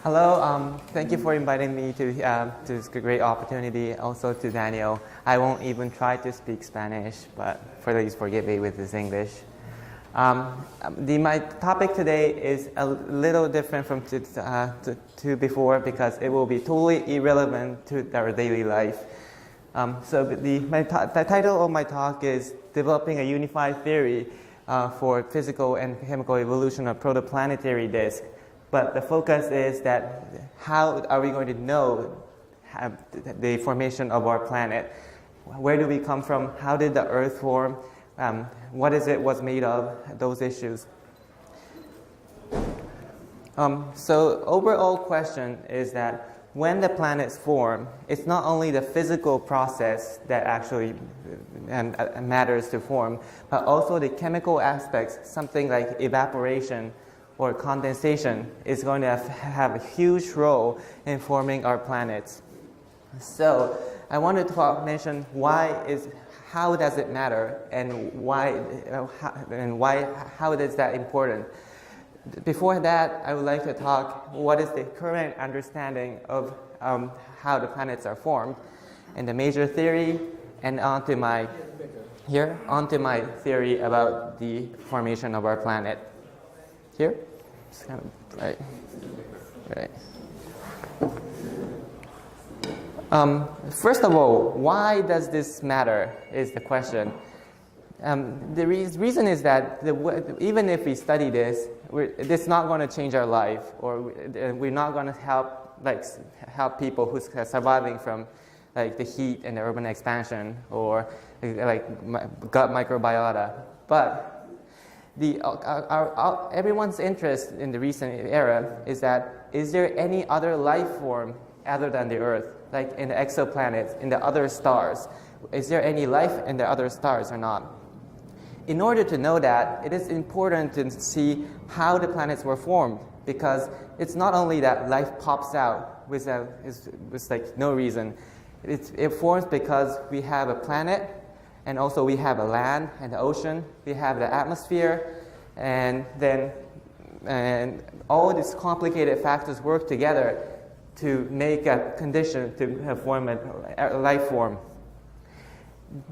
Hello, thank you for inviting me to this great opportunity. Also to Daniel. I won't even try to speak Spanish, but please forgive me with this English. My topic today is a little different from to before because it will be totally irrelevant to our daily life. The title of my talk is Developing a Unified Theory for Physical and Chemical Evolution of Protoplanetary Disk. But the focus is that how are we going to know the formation of our planet? Where do we come from? How did the Earth form? What is it was made of? Those issues. So overall question is that when the planets form, it's not only the physical process that actually matters to form, but also the chemical aspects, something like evaporation or condensation is going to have a huge role in forming our planets. So I wanted to mention how does it matter and how is that important. Before that, I would like to talk what is the current understanding of how the planets are formed and the major theory, and onto my theory about the formation of our planet. Here? It's kind of right. First of all, why does this matter is the question. The reason is that even if we study this, it's not going to change our life, or we're not going to help people who's surviving from the heat and the urban expansion or gut microbiota. But everyone's interest in the recent era is there any other life form other than the Earth, like in the exoplanets, in the other stars? Is there any life in the other stars or not? In order to know that, it is important to see how the planets were formed, because it's not only that life pops out with no reason. It forms because we have a planet, and also we have a land and the ocean, we have the atmosphere, and all these complicated factors work together to make a condition to form a life form.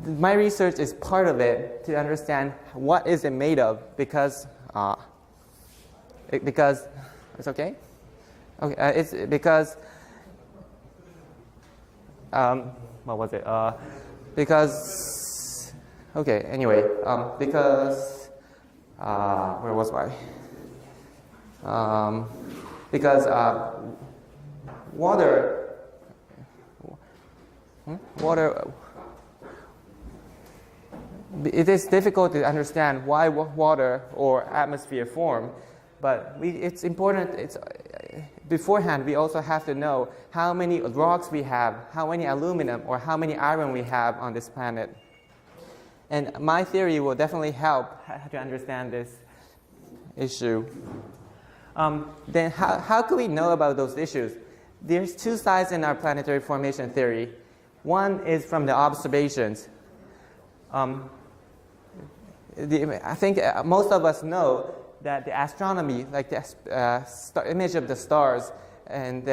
My research is part of it to understand what is it made of, because it's okay? Okay, it's because what was it? Okay, anyway, because where was I? Because water. It is difficult to understand why water or atmosphere form, but it's important. Beforehand, we also have to know how many rocks we have, how many aluminum or how many iron we have on this planet. And my theory will definitely help to understand this issue. Then how can we know about those issues? There's two sides in our planetary formation theory. One is from the observations. I think most of us know that the astronomy, like the image of the stars, and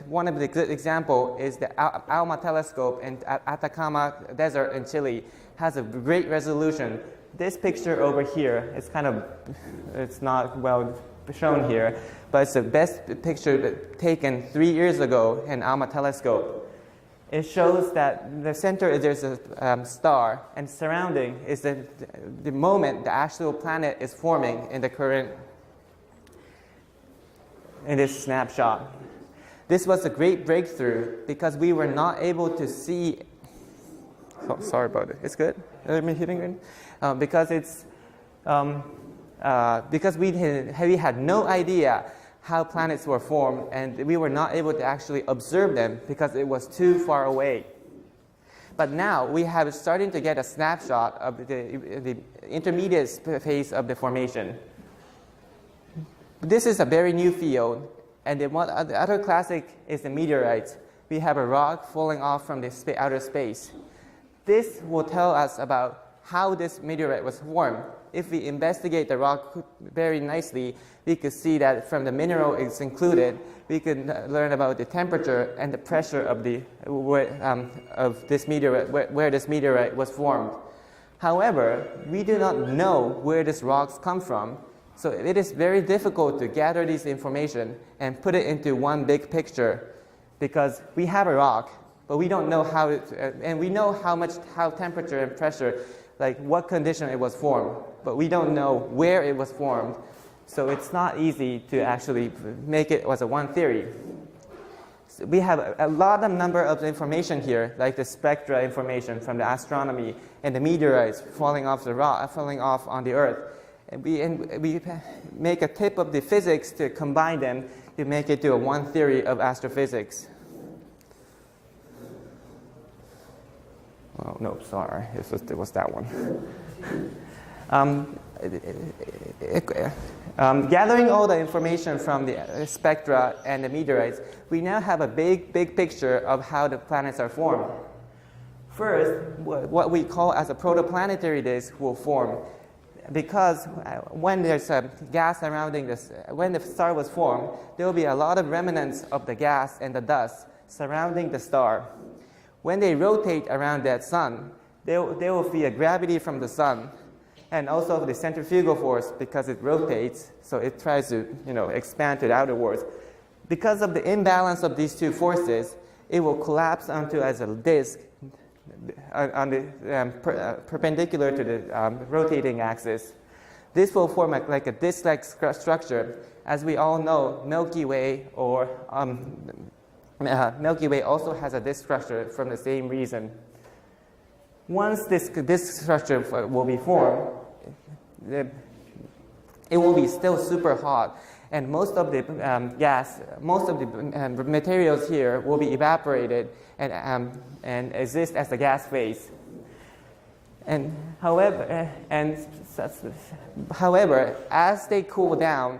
one of the good example is the ALMA telescope in Atacama Desert in Chile has a great resolution. This picture over here is it's not well shown here, but it's the best picture taken 3 years ago in ALMA telescope. It shows that the center there's a star, and surrounding is the moment the actual planet is forming in this snapshot. This was a great breakthrough because we were not able to see. Oh, sorry about it. It's good. Am I hitting it? Because we had no idea how planets were formed, and we were not able to actually observe them because it was too far away. But now we have starting to get a snapshot of the intermediate phase of the formation. This is a very new field, and the other classic is the meteorites. We have a rock falling off from the outer space. This will tell us about how this meteorite was formed. if we investigate the rock very nicely, we could see that from the mineral it's included, we could learn about the temperature and the pressure of this meteorite, where this meteorite was formed. However, we do not know where these rocks come from, so it is very difficult to gather this information and put it into one big picture, because we have a rock, but we don't know how and we know how temperature and pressure, like what condition it was formed, but we don't know where it was formed. So it's not easy to actually make it as a one theory. So we have a number of information here, like the spectra information from the astronomy and the meteorites falling off on the Earth. And we make a tip of the physics to combine them to make it to a one theory of astrophysics. Oh, no, sorry. It was that one. Gathering all the information from the spectra and the meteorites, we now have a big picture of how the planets are formed. First, what we call as a protoplanetary disk will form, because when there's a gas surrounding this, when the star was formed, there will be a lot of remnants of the gas and the dust surrounding the star. When they rotate around that sun, there will be a gravity from the sun, and also the centrifugal force, because it rotates, so it tries to expand to the outer world. Because of the imbalance of these two forces, it will collapse onto as a disk on the perpendicular to the rotating axis. This will form like a disk-like structure. As we all know, Milky Way also has a disk structure from the same reason. Once this disk structure will be formed, it will be still super hot, and most of the materials here will be evaporated and exist as a gas phase. However, as they cool down,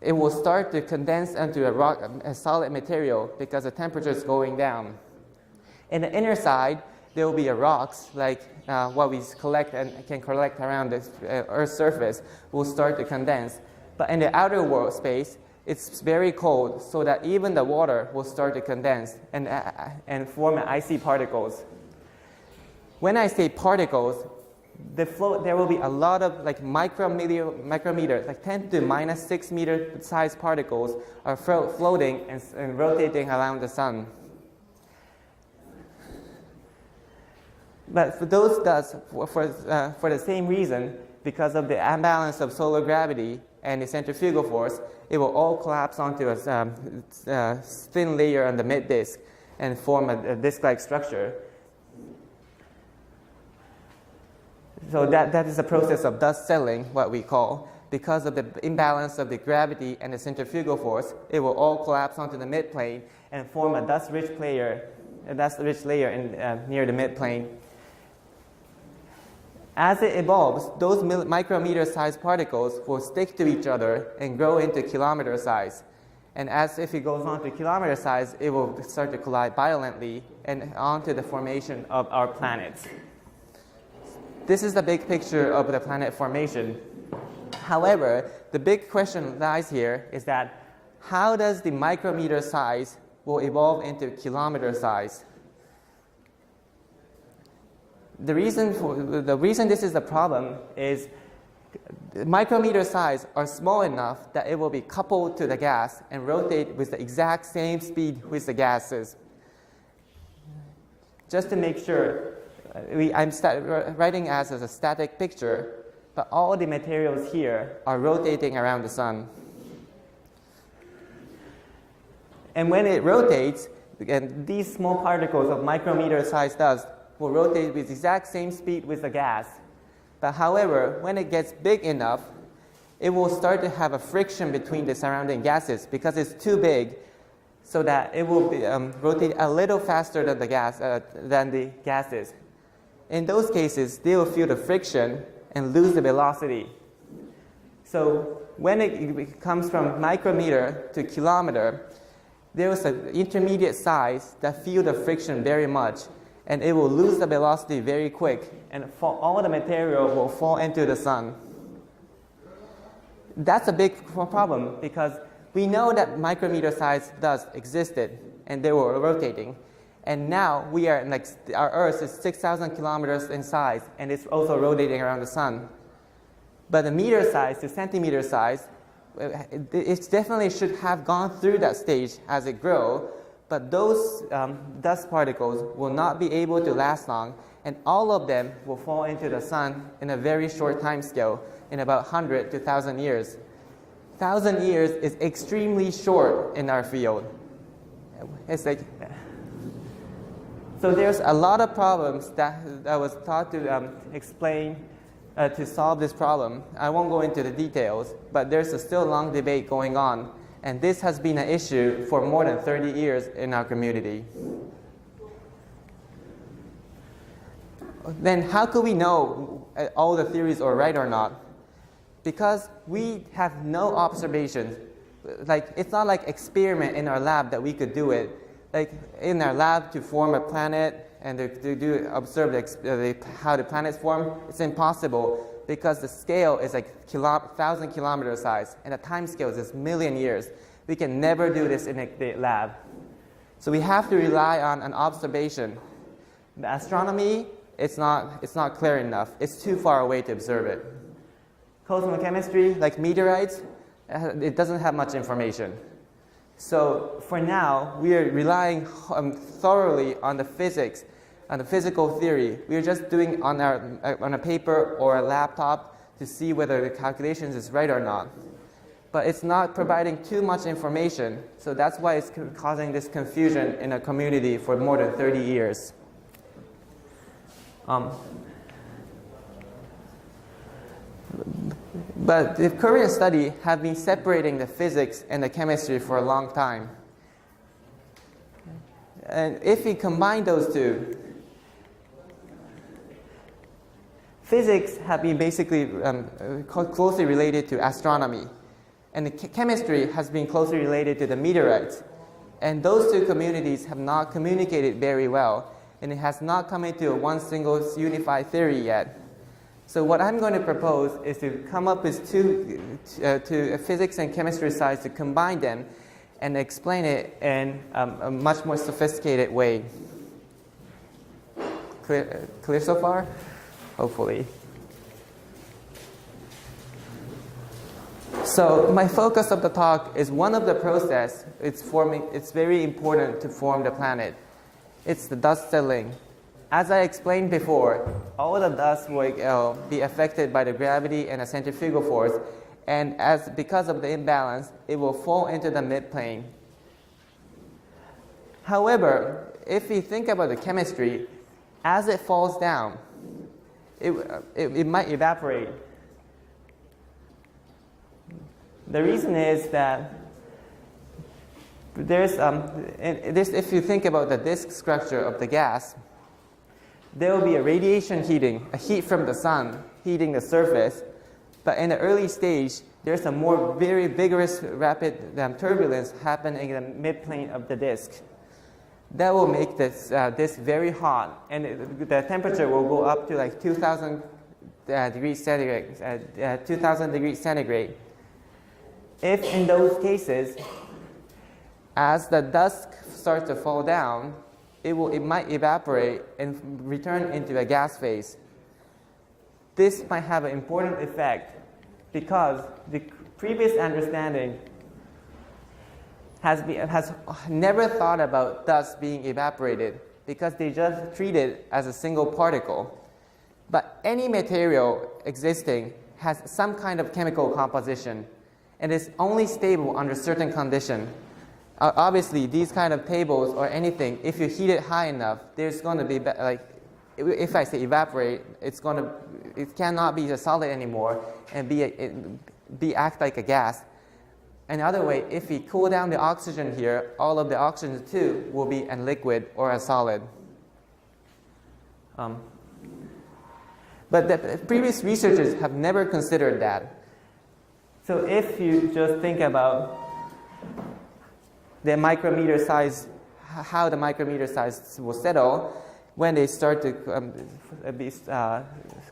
it will start to condense into a solid material because the temperature is going down. In the inner side, there will be rocks like what we can collect around the Earth's surface will start to condense. But in the outer world space, it's very cold, so that even the water will start to condense and form icy particles. When I say particles, there will be a lot of micrometer, like 10 to minus 6 meter size particles are floating and rotating around the sun. But for those dust, for the same reason, because of the imbalance of solar gravity and the centrifugal force, it will all collapse onto a thin layer on the mid-disk and form a disk-like structure. So that is a process of dust settling, what we call. Because of the imbalance of the gravity and the centrifugal force, it will all collapse onto the mid-plane and form a dust-rich layer near the mid-plane. As it evolves, those micrometer-sized particles will stick to each other and grow into kilometer size. And if it goes on to kilometer size, it will start to collide violently and onto the formation of our planets. This is the big picture of the planet formation. However, the big question lies here is that how does the micrometer size will evolve into kilometer size? The reason this is a problem is the micrometer size are small enough that it will be coupled to the gas and rotate with the exact same speed with the gases. Just to make sure, I'm writing as a static picture, but all the materials here are rotating around the sun. And when it rotates, again, these small particles of micrometer-sized dust will rotate with the exact same speed with the gas. But however, when it gets big enough, it will start to have a friction between the surrounding gases because it's too big, so that it will rotate a little faster than the gases. In those cases, they will feel the friction and lose the velocity. So when it comes from micrometer to kilometer, there is an intermediate size that feel the friction very much, and it will lose the velocity very quick, and all the material will fall into the sun. That's a big problem because we know that micrometer size dust existed and they were rotating. And now we are our Earth is 6,000 kilometers in size and it's also rotating around the sun. But the meter size to centimeter size, it definitely should have gone through that stage as it grows, but those dust particles will not be able to last long, and all of them will fall into the sun in a very short time scale, in about 100 to 1,000 years. 1,000 years is extremely short in our field. It's like, so there's a lot of problems that was thought to explain to solve this problem. I won't go into the details, but there's still a long debate going on, and this has been an issue for more than 30 years in our community. Then how could we know all the theories are right or not? Because we have no observations. Like, it's not like experiment in our lab that we could do it. Like in our lab to form a planet and to observe how the planets form, it's impossible because the scale is like 1,000 kilometer size and the time scale is 1,000,000 years. We can never do this in the lab. So we have to rely on an observation. The astronomy, it's not clear enough. It's too far away to observe it. Cosmochemistry, like meteorites, it doesn't have much information. So for now, we are relying thoroughly on the physics, on the physical theory. We are just doing on a paper or a laptop to see whether the calculations is right or not. But it's not providing too much information, so that's why it's causing this confusion in a community for more than 30 years. But the Korean study have been separating the physics and the chemistry for a long time. And if we combine those two, physics have been basically closely related to astronomy, and the chemistry has been closely related to the meteorites. And those two communities have not communicated very well, and it has not come into one single unified theory yet. So what I'm going to propose is to come up with two physics and chemistry sides to combine them and explain it in a much more sophisticated way. Clear so far? Hopefully. So my focus of the talk is one of the process. It's very important to form the planet. It's the dust settling. As I explained before, all the dust will be affected by the gravity and the centrifugal force, and because of the imbalance, it will fall into the midplane. However, if we think about the chemistry, as it falls down, it might evaporate. The reason is that if you think about the disk structure of the gas, there will be a radiation heating, a heat from the sun heating the surface. But in the early stage, there's a very vigorous, rapid turbulence happening in the midplane of the disk. That will make this disk very hot, and the temperature will go up to like 2,000 degrees centigrade. 2,000 degrees centigrade. If in those cases, as the dust starts to fall down, it might evaporate and return into a gas phase. This might have an important effect because the previous understanding has never thought about dust being evaporated because they just treat it as a single particle. But any material existing has some kind of chemical composition and is only stable under certain conditions. Obviously, these kind of tables or anything, if you heat it high enough, there's going to be, if I say evaporate, it cannot be a solid anymore and act like a gas. Another way, if we cool down the oxygen here, all of the oxygen too will be a liquid or a solid. But the previous researchers have never considered that. So if you just think about the micrometer size, how the micrometer size will settle, when they start to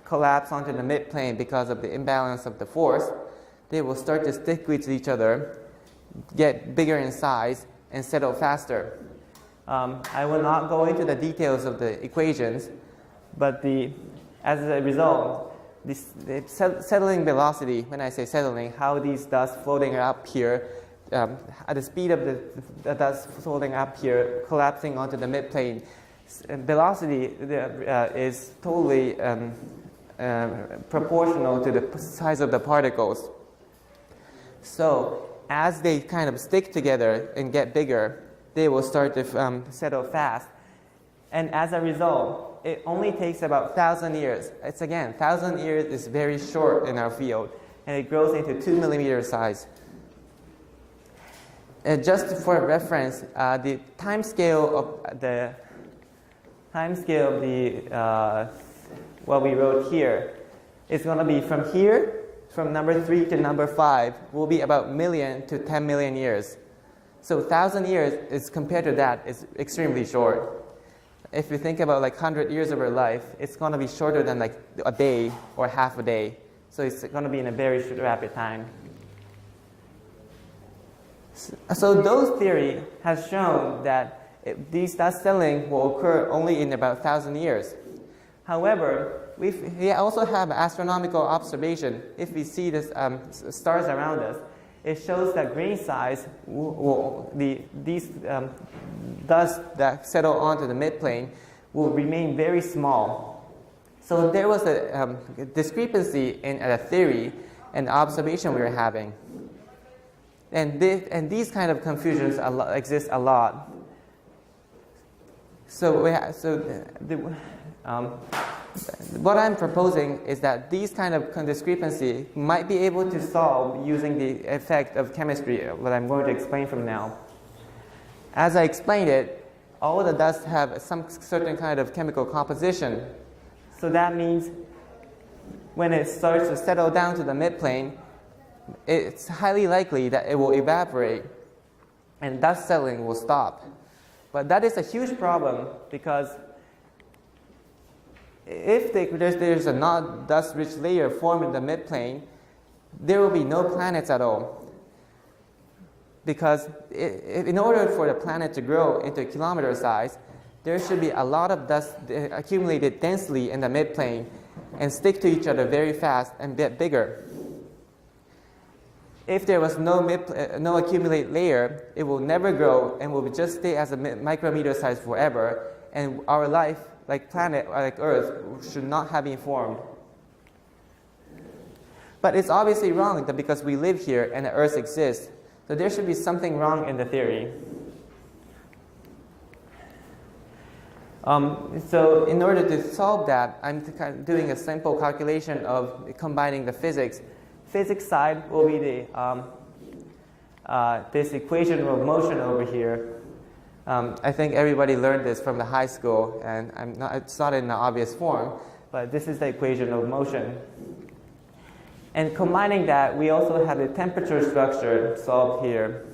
collapse onto the midplane because of the imbalance of the force, they will start to stick with each other, get bigger in size, and settle faster. I will not go into the details of the equations, but as a result, the settling velocity, when I say settling, how these dust floating up here, at the speed of the dust floating up here, collapsing onto the midplane, velocity is totally proportional to the size of the particles. So as they kind of stick together and get bigger, they will start to settle fast. And as a result, it only takes about 1,000 years. It's again, 1,000 years is very short in our field, and it grows into 2 millimeter size. Just for reference, the time scale of what we wrote here is going to be from here, from number 3 to number 5, will be about million to 10 million years. So 1,000 years is compared to that is extremely short. If you think about like 100 years of our life, it's going to be shorter than like a day or half a day. So it's going to be in a very rapid time. So Doe's theory has shown that these dust settling will occur only in about 1,000 years. However, we also have astronomical observation. If we see this stars around us, it shows that grain size, these dust that settle onto the midplane will remain very small. So there was a discrepancy in a theory and the observation we were having. And these kind of confusions exist a lot. So what I'm proposing is that these kind of discrepancy might be able to solve using the effect of chemistry, what I'm going to explain from now. As I explained it, all the dust have some certain kind of chemical composition. So that means when it starts to settle down to the midplane, it's highly likely that it will evaporate and dust settling will stop. But that is a huge problem because if there's a non-dust-rich layer formed in the midplane, there will be no planets at all. Because in order for the planet to grow into kilometer size, there should be a lot of dust accumulated densely in the midplane and stick to each other very fast and get bigger. If there was no accumulate layer, it will never grow and will just stay as a micrometer size forever, and our life, like planet, like Earth, should not have been formed. But it's obviously wrong because we live here and the Earth exists. So there should be something wrong in the theory. So in order to solve that, I'm doing a simple calculation of combining the physics. Physics side will be this equation of motion over here. I think everybody learned this from the high school, and it's not in an obvious form, but this is the equation of motion. And combining that, we also have the temperature structure solved here.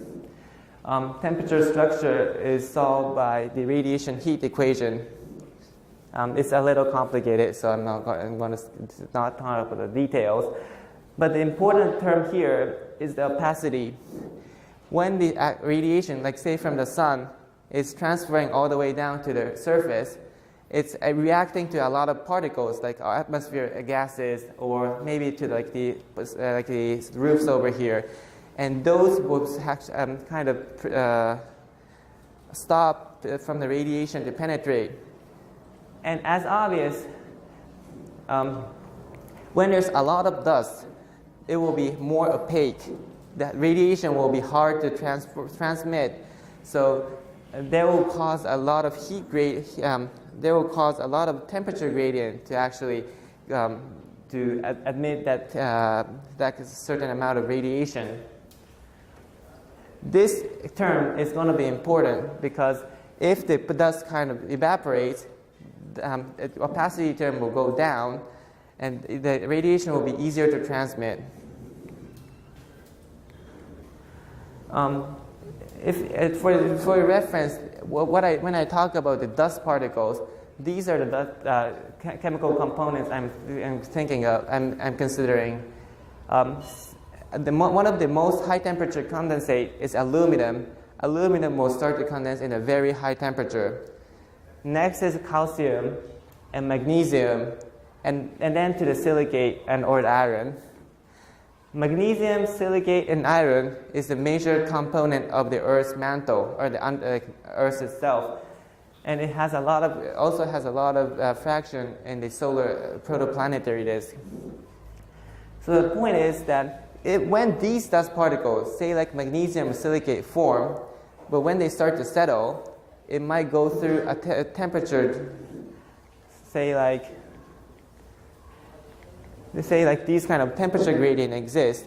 Temperature structure is solved by the radiation heat equation. It's a little complicated, so I'm going to not talk about the details. But the important term here is the opacity. When the radiation, like say from the sun, is transferring all the way down to the surface, it's reacting to a lot of particles, like our atmospheric gases, or maybe to like the roofs over here, and those will kind of stop from the radiation to penetrate. And as obvious, when there's a lot of dust, it will be more opaque. That radiation will be hard to transmit, so there will cause a lot of heat gradient. There will cause a lot of temperature gradient to actually to admit that that is a certain amount of radiation. This term is going to be important because if the dust kind of evaporates, the opacity term will go down, and the radiation will be easier to transmit. For reference, when I talk about the dust particles, these are the chemical components I'm thinking of, I'm considering. One of the most high temperature condensate is aluminum. Aluminum will start to condense in a very high temperature. Next is calcium and magnesium, and then to the silicate or iron. Magnesium, silicate, and iron is the major component of the Earth's mantle, or the Earth itself, and it has also has a lot of fraction in the solar protoplanetary disk. So the point is that when these dust particles, say like magnesium and silicate, form, but when they start to settle, it might go through a temperature, say like these kind of temperature gradient exist.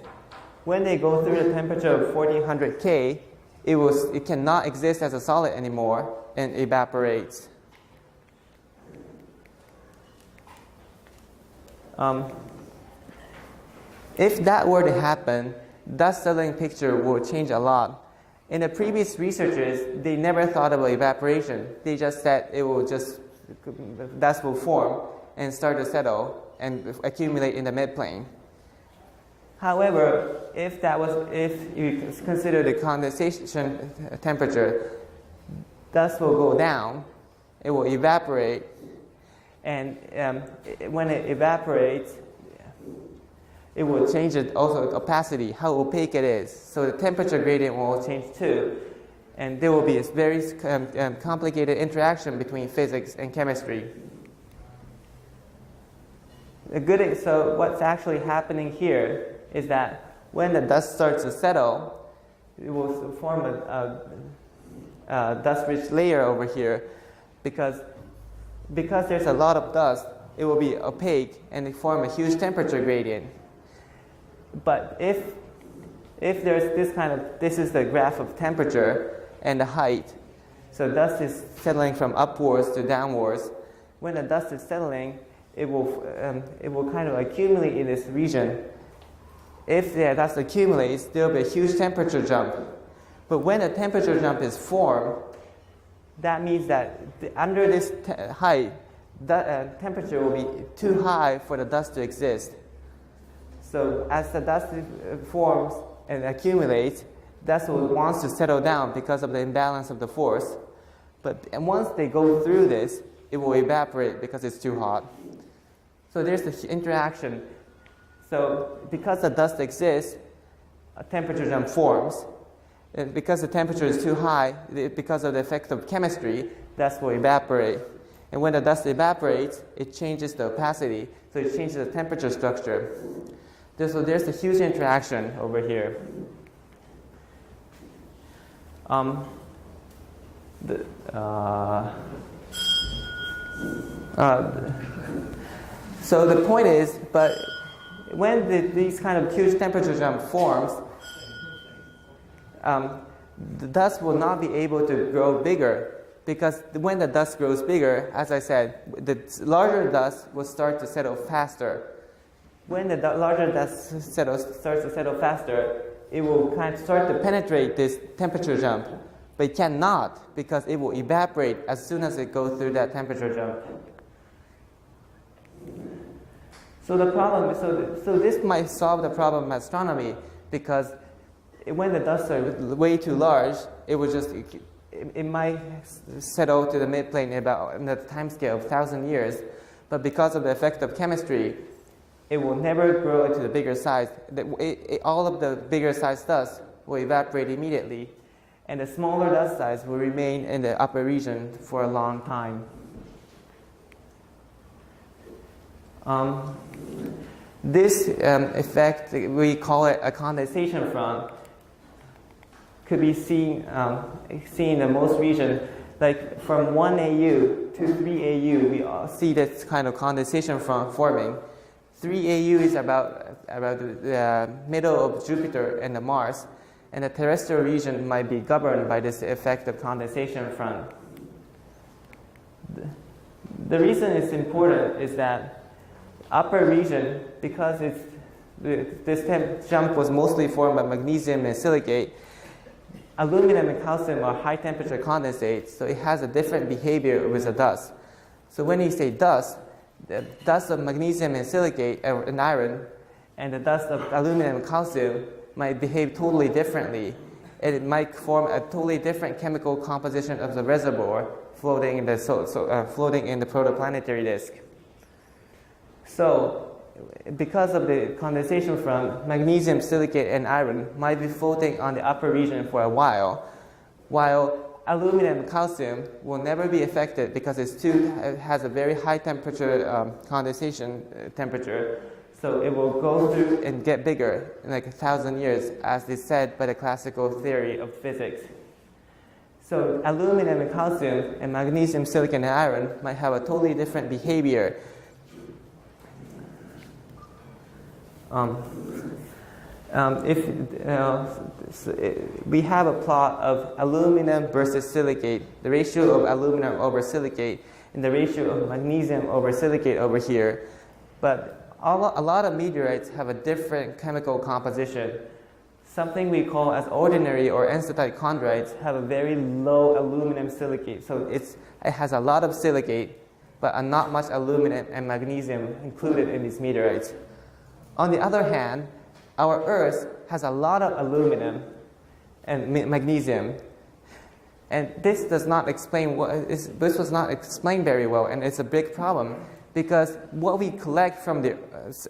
When they go through the temperature of 1400 K, it cannot exist as a solid anymore and evaporates. If that were to happen, dust settling picture will change a lot. In the previous researchers, they never thought about evaporation. They just said dust will form and start to settle and accumulate in the midplane. However, if you consider the condensation temperature, dust will go down, it will evaporate, and when it evaporates, it will change also opacity, how opaque it is. So the temperature gradient will change too, and there will be a very complicated interaction between physics and chemistry. So what's actually happening here is that when the dust starts to settle, it will form a dust-rich layer over here, because there's a lot of dust, it will be opaque and it form a huge temperature gradient. But if there's this is the graph of temperature and the height, so dust is settling from upwards to downwards. When the dust is settling, it will kind of accumulate in this region. If the dust accumulates, there will be a huge temperature jump. But when a temperature jump is formed, that means that under this height, the temperature will be too high for the dust to exist. So as the dust forms and accumulates, dust wants to settle down because of the imbalance of the force. And once they go through this, it will evaporate because it's too hot. So there's the interaction. So because the dust exists, a temperature jump forms. And because the temperature is too high, because of the effect of chemistry, dust will evaporate. And when the dust evaporates, it changes the opacity, so it changes the temperature structure. So there's a huge interaction over here. So the point is, but when these kind of huge temperature jump forms, the dust will not be able to grow bigger, because when the dust grows bigger, as I said, the larger dust will start to settle faster. When the larger dust starts to settle faster, it will kind of start to penetrate this temperature jump, but it cannot, because it will evaporate as soon as it goes through that temperature jump. So the problem, so this might solve the problem of astronomy, because when the dust are way too large, it might settle to the midplane in the time scale of 1,000 years, but because of the effect of chemistry, it will never grow into the bigger size. All of the bigger size dust will evaporate immediately, and the smaller dust size will remain in the upper region for a long time. This effect, we call it a condensation front, could be seen in most regions. Like from 1 AU to 3 AU, we all see this kind of condensation front forming. 3 AU is about the middle of Jupiter and the Mars, and the terrestrial region might be governed by this effect of condensation front. The reason it's important is that upper region, because this jump was mostly formed by magnesium and silicate, aluminum and calcium are high temperature condensates, so it has a different behavior with the dust. So when you say dust, the dust of magnesium and silicate and iron and the dust of aluminum and calcium might behave totally differently. It might form a totally different chemical composition of the reservoir floating in the protoplanetary disk. So, because of the condensation from magnesium, silicate, and iron might be floating on the upper region for a while aluminum and calcium will never be affected because it has a very high temperature condensation temperature. So it will go through and get bigger in like 1,000 years, as is said by the classical theory of physics. So aluminum and calcium and magnesium, silicon, and iron might have a totally different behavior. We have a plot of aluminum versus silicate, the ratio of aluminum over silicate, and the ratio of magnesium over silicate over here. But a lot of meteorites have a different chemical composition. Something we call as ordinary or ancestite chondrites have a very low aluminum silicate. So it has a lot of silicate, but not much aluminum and magnesium included in these meteorites. On the other hand, our Earth has a lot of aluminum and magnesium, and this does not explain this was not explained very well, and it's a big problem because what we collect from the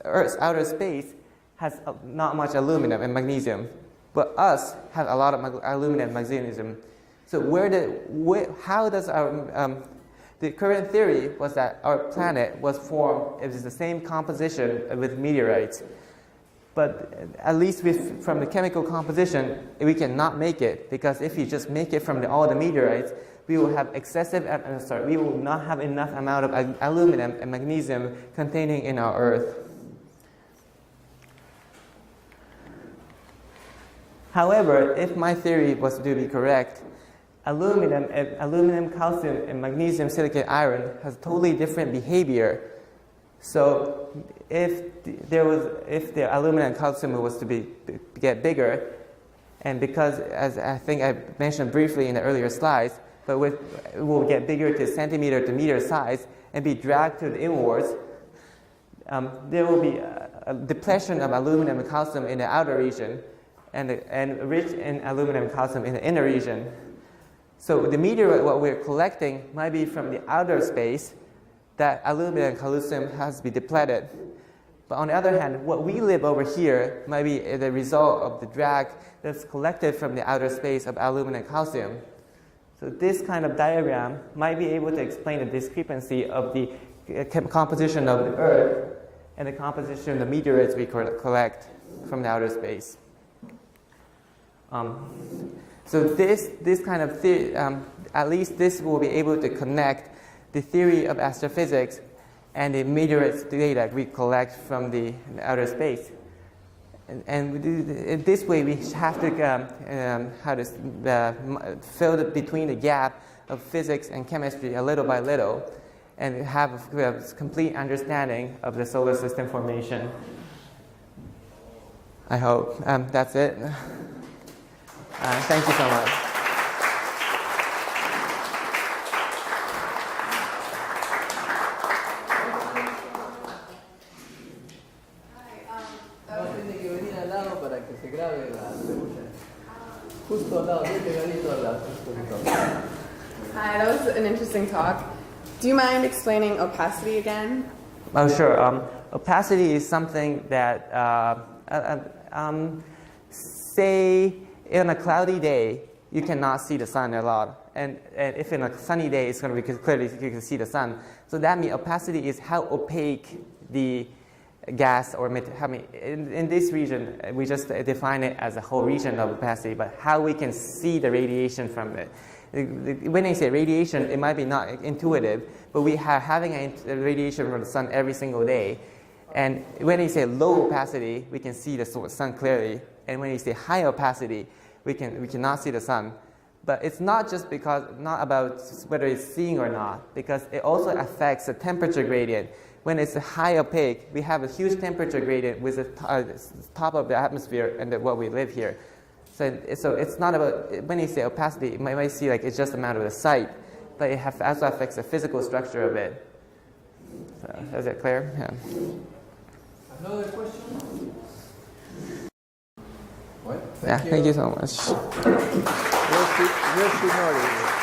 Earth's outer space has not much aluminum and magnesium, but us have a lot of aluminum and magnesium. So how does our the current theory was that our planet was formed, it was the same composition with meteorites. But at least from the chemical composition, we cannot make it, because if you just make it from all the meteorites, we will have we will not have enough amount of aluminum and magnesium containing in our Earth. However, if my theory was to be correct, aluminum, calcium, and magnesium, silicate, iron has totally different behavior. So if the aluminum and calcium was to get bigger, and because, as I think I mentioned briefly in the earlier slides, but it will get bigger to centimeter to meter size and be dragged to the inwards, there will be a depletion of aluminum and calcium in the outer region, and rich in aluminum and calcium in the inner region. So the meteorite, what we're collecting, might be from the outer space, that aluminum and calcium has to be depleted. But on the other hand, what we live over here might be the result of the drag that's collected from the outer space of aluminum and calcium. So this kind of diagram might be able to explain the discrepancy of the composition of the Earth and the composition of the meteorites we collect from the outer space. So this kind of theory, at least this will be able to connect the theory of astrophysics and the meteorites data we collect from the outer space. And in this way, we have to fill between the gap of physics and chemistry a little by little, and have a complete understanding of the solar system formation. I hope that's it. Thank you so much. Hi, that was an interesting talk. Do you mind explaining opacity again? Oh, sure. Opacity is something that, say, in a cloudy day, you cannot see the sun a lot. And if in a sunny day, it's going to be clearly you can see the sun. So that means opacity is how opaque the gas or in this region, we just define it as a whole region of opacity, but how we can see the radiation from it. When I say radiation, it might be not intuitive, but we are having a radiation from the sun every single day. And when you say low opacity, we can see the sun clearly. And when you say high opacity, we cannot see the sun. But it's not about whether it's seeing or not, because it also affects the temperature gradient. When it's high opaque, we have a huge temperature gradient with the top of the atmosphere and what we live here. So it's not about, when you say opacity, you might see like it's just a matter of the sight, but it also affects the physical structure of it. So, is it clear? Yeah. Another question? What? Thank you so much. Yoshi Nori.